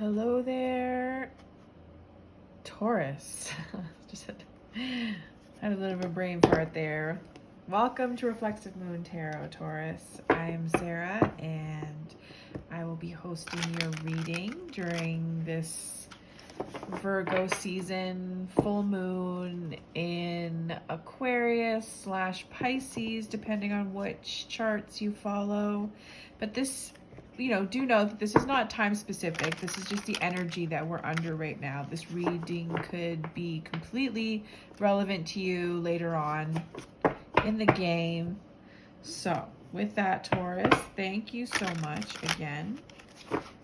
Hello there, Taurus. Just had a little bit of a brain fart there. Welcome to Reflexive Moon Tarot, Taurus. I'm Sarah, and I will be hosting your reading during this Virgo season, full moon in Aquarius / Pisces, depending on which charts you follow. But this, do know that this is not time specific. This is just the energy that we're under right now. This reading could be completely relevant to you later on in the game. So with that, Taurus, thank you so much again.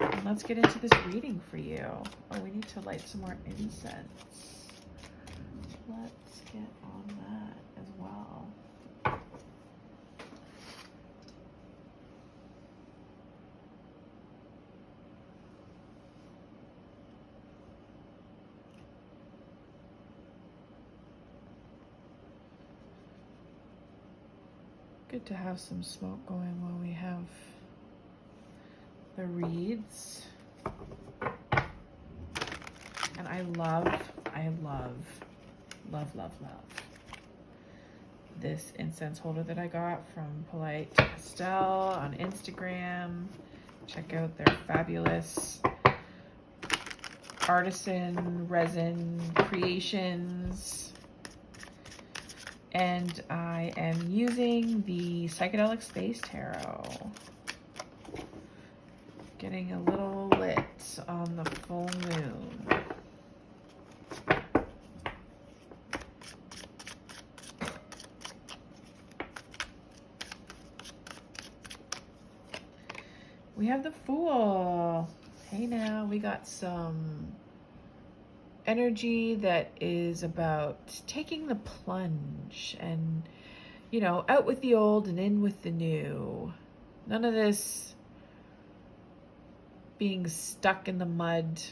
And let's get into this reading for you. Oh, we need to light some more incense. Let's get on that as well. Good to have some smoke going while we have the reads. And I love this incense holder that I got from Polite Pastel on Instagram. Check out their fabulous artisan resin creations. And I am using the Psychedelic Space Tarot. Getting a little lit on the full moon. We have the Fool. Hey now, we got some energy that is about taking the plunge and, out with the old and in with the new. None of this being stuck in the mud.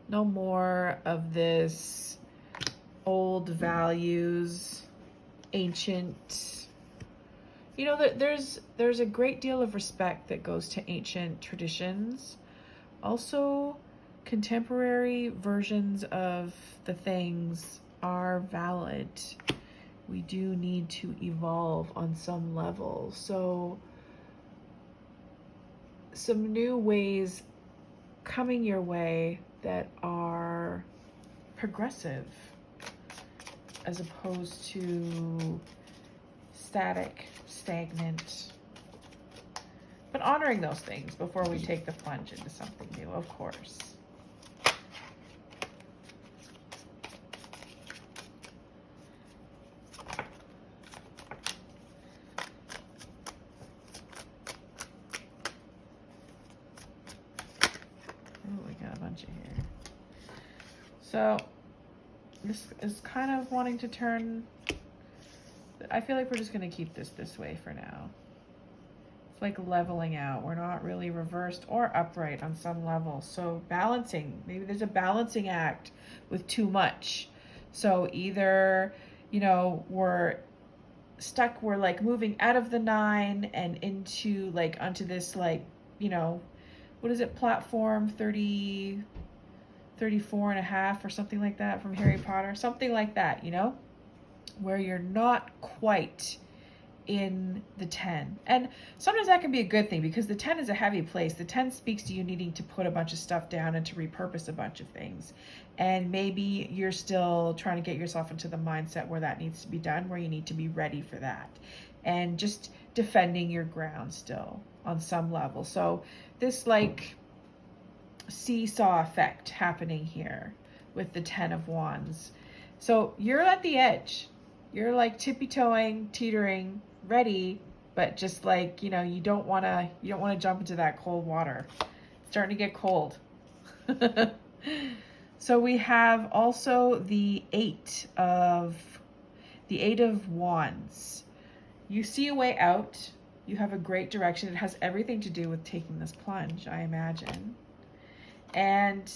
No more of this old values, ancient. There's a great deal of respect that goes to ancient traditions. Also, contemporary versions of the things are valid. We do need to evolve on some level. So, some new ways coming your way that are progressive as opposed to static, stagnant, but honoring those things before we take the plunge into something new, of course. Here. So this is kind of wanting to turn. I feel like we're just going to keep this way for now. It's like leveling out. We're not really reversed or upright on some level. So balancing, maybe there's a balancing act with too much. So either, we're stuck, we're like moving out of the 9 and into like onto this like, what is it, platform 34 and a half or something like that from Harry Potter, something like that, where you're not quite in the 10. And sometimes that can be a good thing because the 10 is a heavy place. The 10 speaks to you needing to put a bunch of stuff down and to repurpose a bunch of things. And maybe you're still trying to get yourself into the mindset where that needs to be done, where you need to be ready for that. And just defending your ground still on some level. So this like seesaw effect happening here with the 10 of Wands. So you're at the edge. You're like tippy-toeing, teetering, ready, but just like, you don't want to jump into that cold water. It's starting to get cold. So we have also the 8 of Wands. You see a way out. You have a great direction. It has everything to do with taking this plunge, I imagine. And,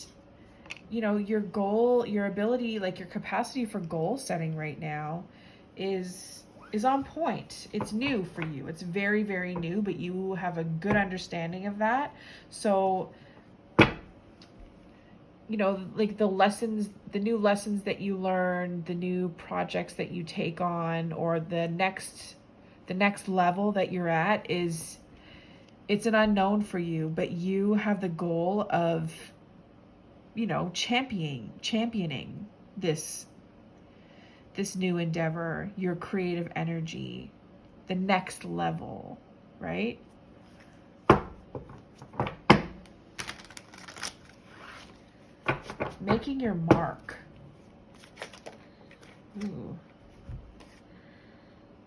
your goal, your ability, like your capacity for goal setting right now is on point. It's new for you. It's very, very new, but you have a good understanding of that. So you know, like the lessons, the new lessons that you learn, the new projects that you take on, or the next level that you're at is, it's an unknown for you, but you have the goal of, you know, championing this new endeavor, your creative energy, the next level, right? Making your mark. Ooh.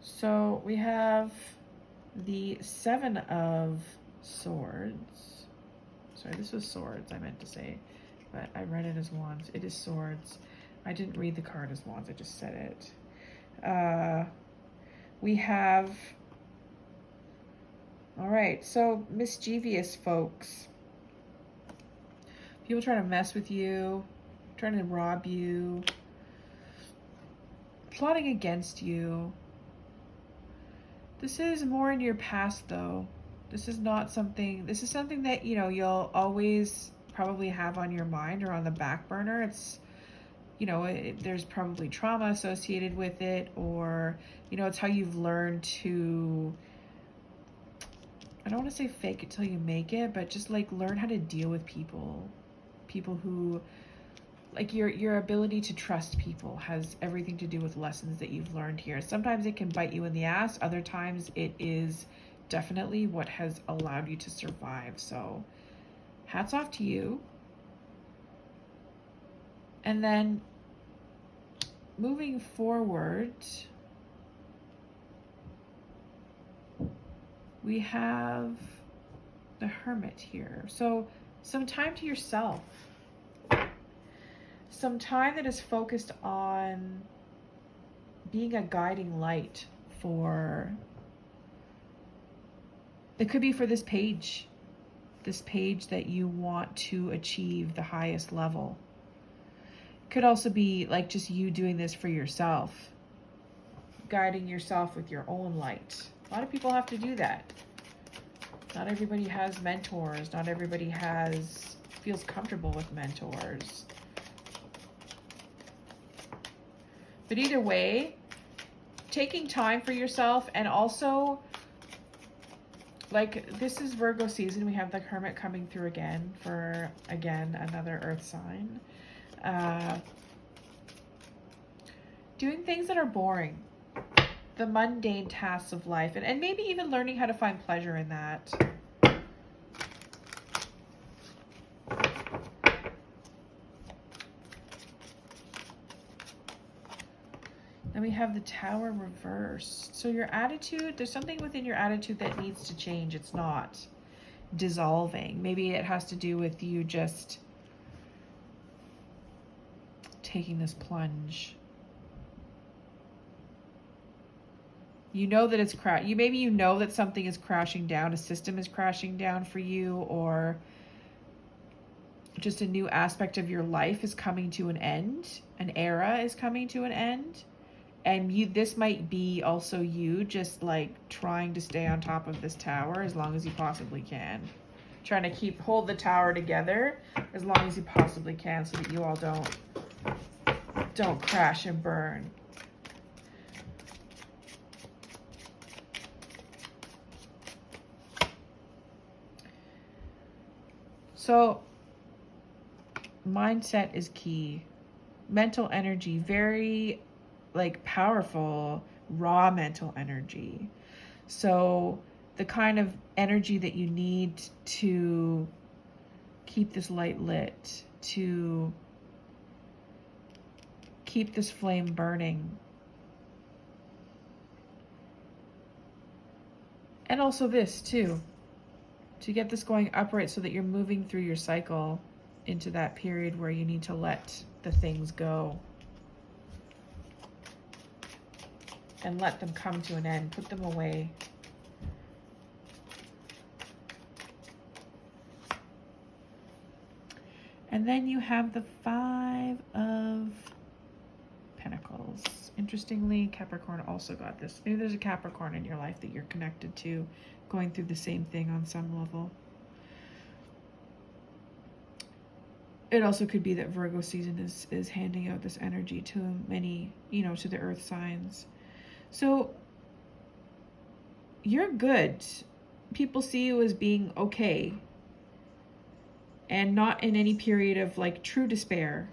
So we have the Seven of Swords. Sorry, this was Swords, I meant to say, but I read it as Wands. It is Swords. I didn't read the card as Wands, I just said it. We have, all right, so mischievous folks. People trying to mess with you, trying to rob you, plotting against you. This is more in your past though. This is something that, you know, you'll always probably have on your mind or on the back burner. It's, you know, there's probably trauma associated with it, or, you know, it's how you've learned to, I don't want to say fake it till you make it, but just like learn how to deal with people who, like, your ability to trust people has everything to do with lessons that you've learned here. Sometimes it can bite you in the ass. Other times it is definitely what has allowed you to survive. So hats off to you. And then moving forward, we have the Hermit here. So some time to yourself. Some time that is focused on being a guiding light for, it could be for this page that you want to achieve the highest level. It could also be like just you doing this for yourself, guiding yourself with your own light. A lot of people have to do that. Not everybody has mentors. Not everybody feels comfortable with mentors. But either way, taking time for yourself, and also, like, this is Virgo season. We have the Hermit coming through again for, again, another earth sign. Doing things that are boring. The mundane tasks of life. And maybe even learning how to find pleasure in that. Then we have the Tower reversed. So your attitude, there's something within your attitude that needs to change. It's not dissolving. Maybe it has to do with you just taking this plunge. You know that it's maybe you know that something is crashing down, a system is crashing down for you, or just a new aspect of your life is coming to an end. An era is coming to an end. And this might be also you just like trying to stay on top of this tower as long as you possibly can. Trying to hold the tower together as long as you possibly can, so that you all don't crash and burn. So mindset is key. Mental energy, very like powerful, raw mental energy. So the kind of energy that you need to keep this light lit, to keep this flame burning. And also this too, to get this going upright so that you're moving through your cycle into that period where you need to let the things go. And let them come to an end, put them away. And then you have the Five of Pentacles. Interestingly, Capricorn also got this. Maybe there's a Capricorn in your life that you're connected to, going through the same thing on some level. it also could be that Virgo season is handing out this energy to many, to the earth signs. So you're good. People see you as being okay and not in any period of like true despair.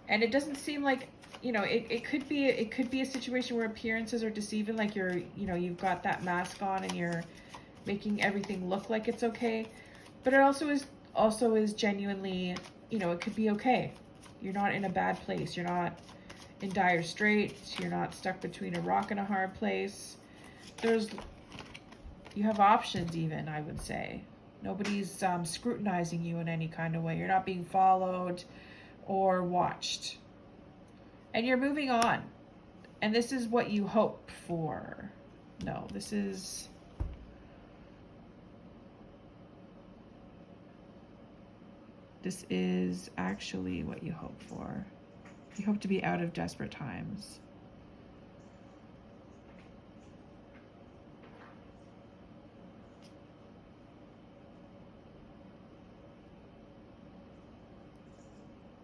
And it doesn't seem like, it could be a situation where appearances are deceiving, like you've got that mask on and you're making everything look like it's okay. But it also is genuinely, it could be okay. You're not in a bad place. You're not in dire straits. You're not stuck between a rock and a hard place. You have options even, I would say. Nobody's scrutinizing you in any kind of way. You're not being followed or watched. And you're moving on. And this is what you hope for. No, this is actually what you hope for. You hope to be out of desperate times.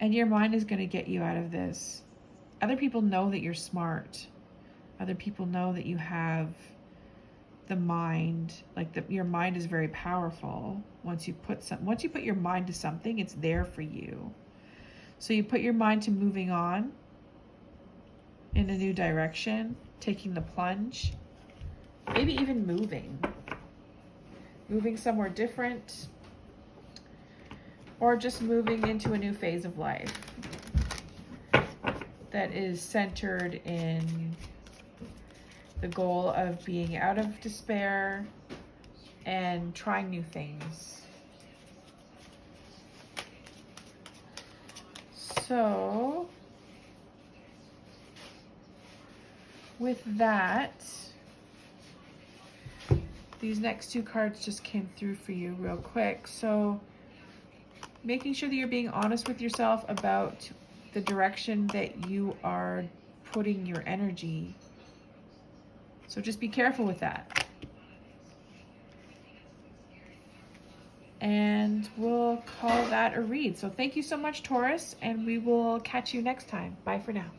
And your mind is going to get you out of this. Other people know that you're smart. Other people know that you have the mind, your mind is very powerful. Once you put your mind to something, it's there for you. So you put your mind to moving on in a new direction, taking the plunge, maybe even moving somewhere different, or just moving into a new phase of life that is centered in the goal of being out of despair and trying new things. So, with that, these next two cards just came through for you real quick. So, making sure that you're being honest with yourself about the direction that you are putting your energy. So just be careful with that. And we'll call that a read. So thank you so much, Taurus, and we will catch you next time. Bye for now.